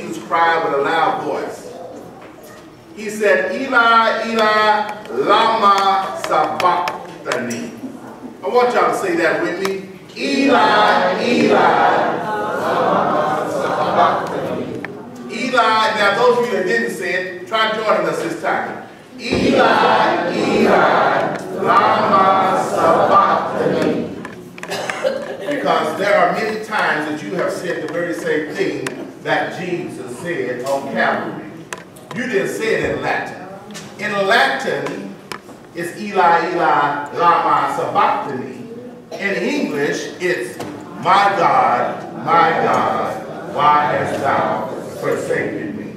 Jesus cried with a loud voice. He said, Eli, Eli, lama sabachthani. I want y'all to say that with me. Eli, Eli, lama sabachthani. Eli, now those of you that didn't say it, try joining us this time. Eli, Eli, lama sabachthani. Because there are many times that you have said the very same thing that Jesus said on Calvary. You didn't say it in Latin. In Latin, it's Eli, Eli, lama sabachthani. In English, it's my God, why hast thou forsaken me?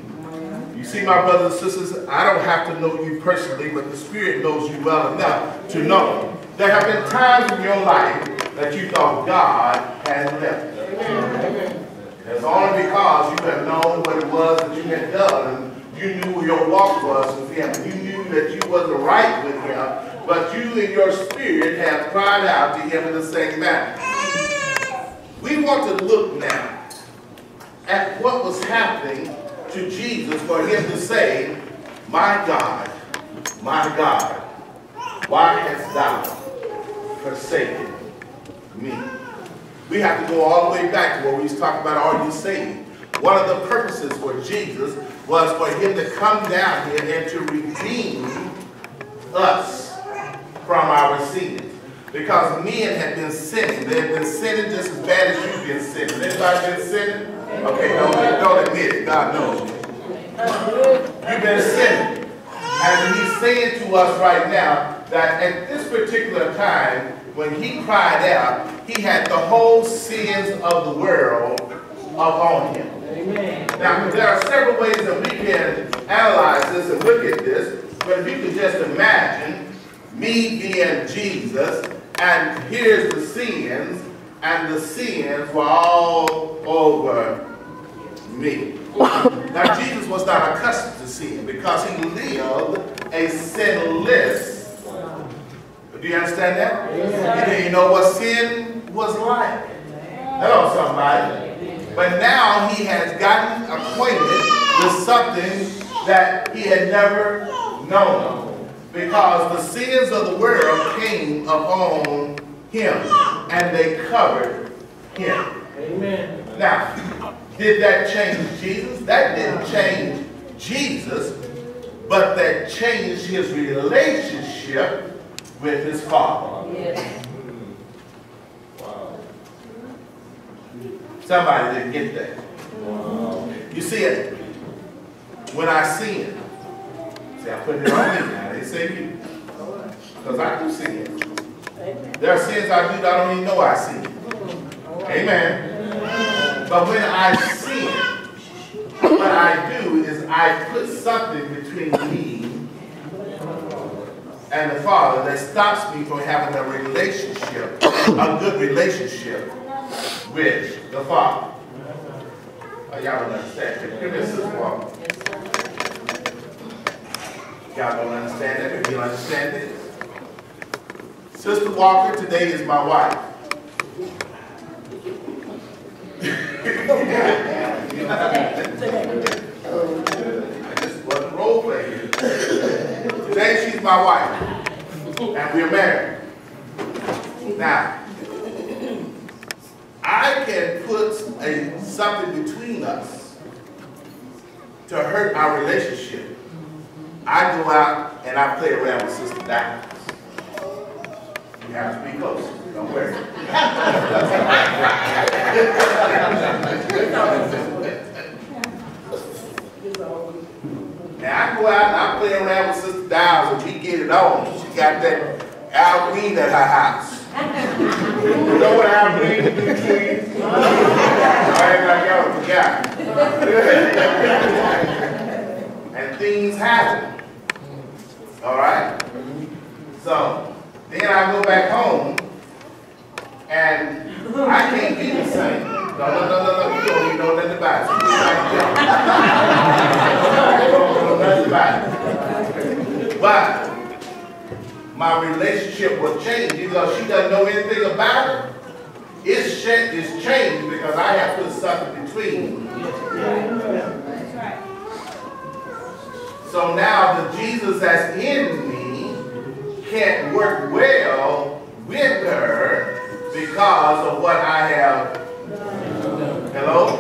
You see, my brothers and sisters, I don't have to know you personally, but the Spirit knows you well enough to know. There have been times in your life that you thought God had left you. It's only because you have known what it was that you had done, and you knew where your walk was with Him. You knew that you wasn't right with Him, but you in your spirit have cried out to Him in the same manner. We want to look now at what was happening to Jesus for Him to say, my God, why hast thou forsaken me? We have to go all the way back to where we was talking about, are you saved? One of the purposes for Jesus was for Him to come down here and to redeem us from our sins. Because men had been sinning. They had been sinning just as bad as you've been sinning. Anybody been sinning? Okay, don't admit it. God knows you. You've been sinning. And He's saying to us right now that at this particular time, when He cried out, He had the whole sins of the world upon Him. Amen. Now, there are several ways that we can analyze this and look at this, but if you could just imagine me being Jesus, and here's the sins, and the sins were all over me. Now, Jesus was not accustomed to sin because He lived a sinless. Do you understand that? Yeah. You didn't know what sin was like. Hello, somebody. But now He has gotten acquainted with something that He had never known. Because the sins of the world came upon Him and they covered Him. Amen. Now, did that change Jesus? That didn't change Jesus, but that changed His relationship with His Father. Yes. Wow. Somebody didn't get that. Wow. You see it, when I sin, see, I put it on me now, they say you. Because I do sin. There are sins I do that I don't even know I sin. Amen. But when I sin, what I do is I put something between me and the Father that stops me from having a relationship, a good relationship with the Father. Oh, y'all don't understand. Give me a sister walk. Y'all don't understand that, but you understand this. Sister Walker today is my wife. I just wasn't role playing. Today she's my wife, and we're married. Now, I can put something between us to hurt our relationship. I go out and I play around with Sister Diamond. You have to be close. Don't worry. Now I go out and I play around with Sister Diamond and we get it on. She got that Al Green at her house. You know what Al Green do to you? I ain't like y'all forgot. And things happen. All right? So, then I go back home, and I can't be the same. No, you don't even know nothing about it. You don't know nothing about it. But my relationship will change because she doesn't know anything about it. It's changed because I have put something between me Jesus that's in me can't work well with her because of what I have. Hello?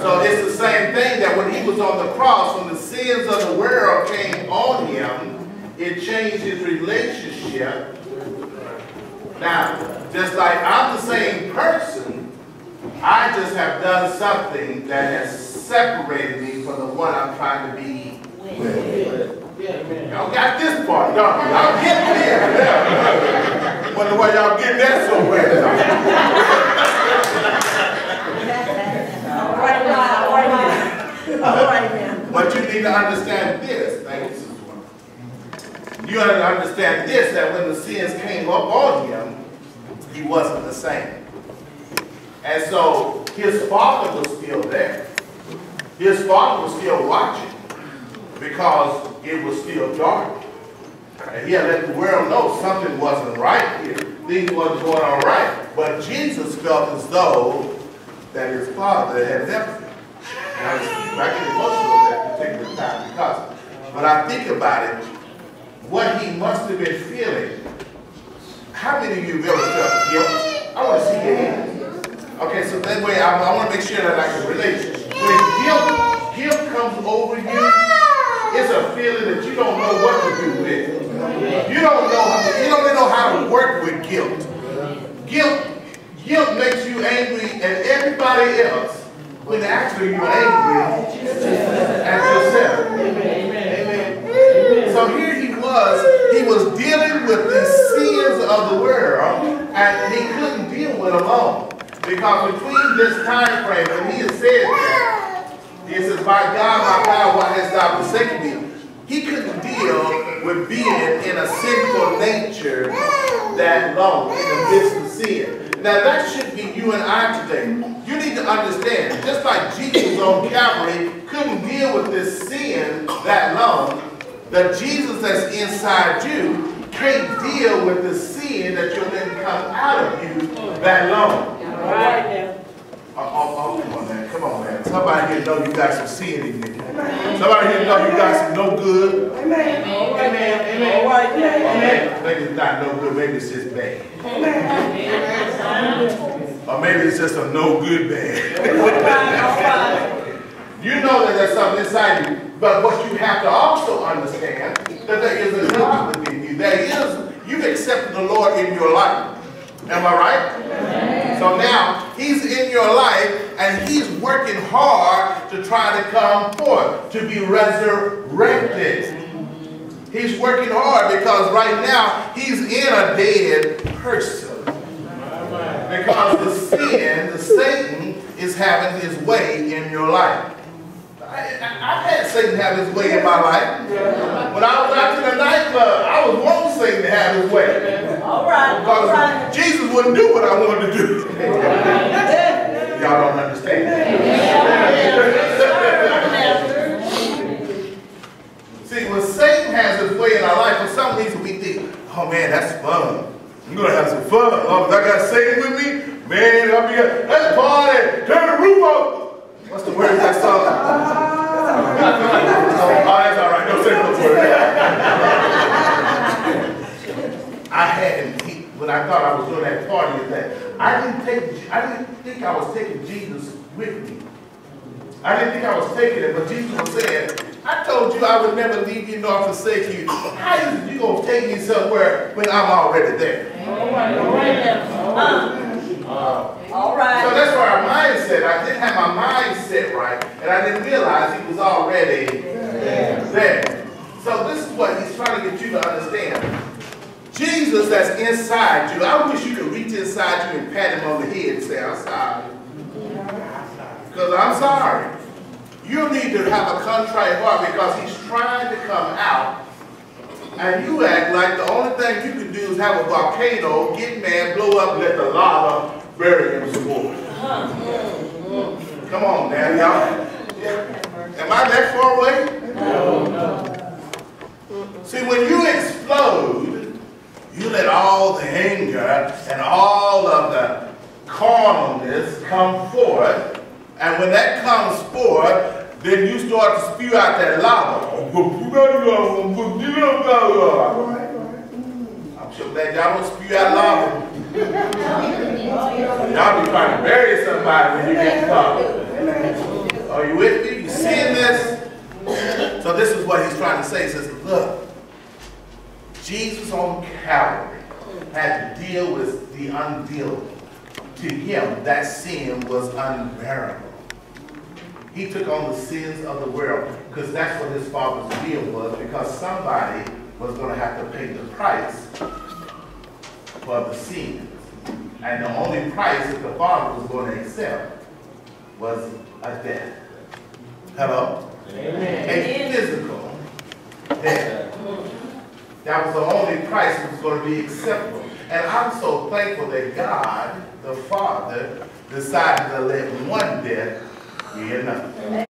So it's the same thing that when he was on the cross, when the sins of the world came on him, it changed his relationship. Now, just like I'm the same person, I just have done something that has separated me from the one I'm trying to be with. Y'all got this part. Y'all get there. Wonder why y'all getting that so well. But you need to understand this. You have to understand this, that when the sins came up on him, he wasn't the same. And so his father was still there. His father was still watching because it was still dark. And he had let the world know something wasn't right here. Things wasn't going on right. But Jesus felt as though that his father had left him. And I get emotional at that particular time because when I think about it, what he must have been feeling. How many of you have ever felt guilt? I want to see your hands. Okay, so that way I want to make sure that I can relate. When guilt comes over you, it's a feeling that you don't know what to do with. You don't know how to work with guilt. Guilt makes you angry at everybody else when actually you're angry at yourself. So here he was dealing with the sins of the world, and he couldn't deal with them alone. Because between this time frame, when he had said that, he says, "My God, why hast thou forsaken me?" He couldn't deal with being in a sinful nature that long, in the midst of sin. Now that should be you and I today. You need to understand, just like Jesus on Calvary couldn't deal with this sin that long, the Jesus that's inside you can't deal with the sin that you're letting come out of you that long. All right now. Come on, man. Somebody here know you got some sin in you. Somebody here know you got some no good. Amen. Amen. All right now. Amen. Maybe it's not no good, maybe it's just bad. Or maybe it's just a no good bad. You know that there's something inside you, but what you have to also understand that there is a God within you. You've accepted the Lord in your life. Am I right? So now, he's in your life, and he's working hard to try to come forth, to be resurrected. He's working hard because right now, he's in a dead person. Because the Satan is having his way in your life. I've had Satan have his way in my life. When I was out to the nightclub, I was wanting Satan to have his way. All right. Because Jesus wouldn't do what I wanted to do. Y'all don't understand. See, when Satan has his way in our life, for some reason we think, oh man, that's fun. I'm going to have some fun. Oh, I got Satan with me? Man, let's party. Turn the roof off. What's the word of that song? Oh, that's all right. Don't say those words. When I thought I was doing that party, I didn't think I was taking Jesus with me. I didn't think I was taking it, but Jesus was saying, I told you I would never leave you nor forsake you. How is you going to take me somewhere when I'm already there? All right. All right. So that's where our mindset, I didn't have my mindset right, and I didn't realize he was already there. So this is what he's trying to get you to understand. Jesus that's inside you, I wish you could reach inside you and pat him on the head and say, I'm sorry. Because I'm sorry. You need to have a contrite heart because he's trying to come out. And you act like the only thing you can do is have a volcano, get mad, blow up, let the lava bury him some more. Come on now, y'all. Am I that far away? No. See, when you explode, you let all the anger and all of the carnalness come forth. And when that comes forth, then you start to spew out that lava. I'm sure glad y'all don't spew out lava. Y'all be trying to bury somebody when you get lava. Are you with me? You seeing this? So this is what he's trying to say. He says, look, Jesus on Calvary had to deal with the undealable. To him, that sin was unbearable. He took on the sins of the world because that's what his Father's deal was, because somebody was going to have to pay the price for the sins. And the only price that the Father was going to accept was a death. Hello? Amen. A physical death. That was the only price that was going to be acceptable. And I'm so thankful that God, the Father, decided to let one death be enough.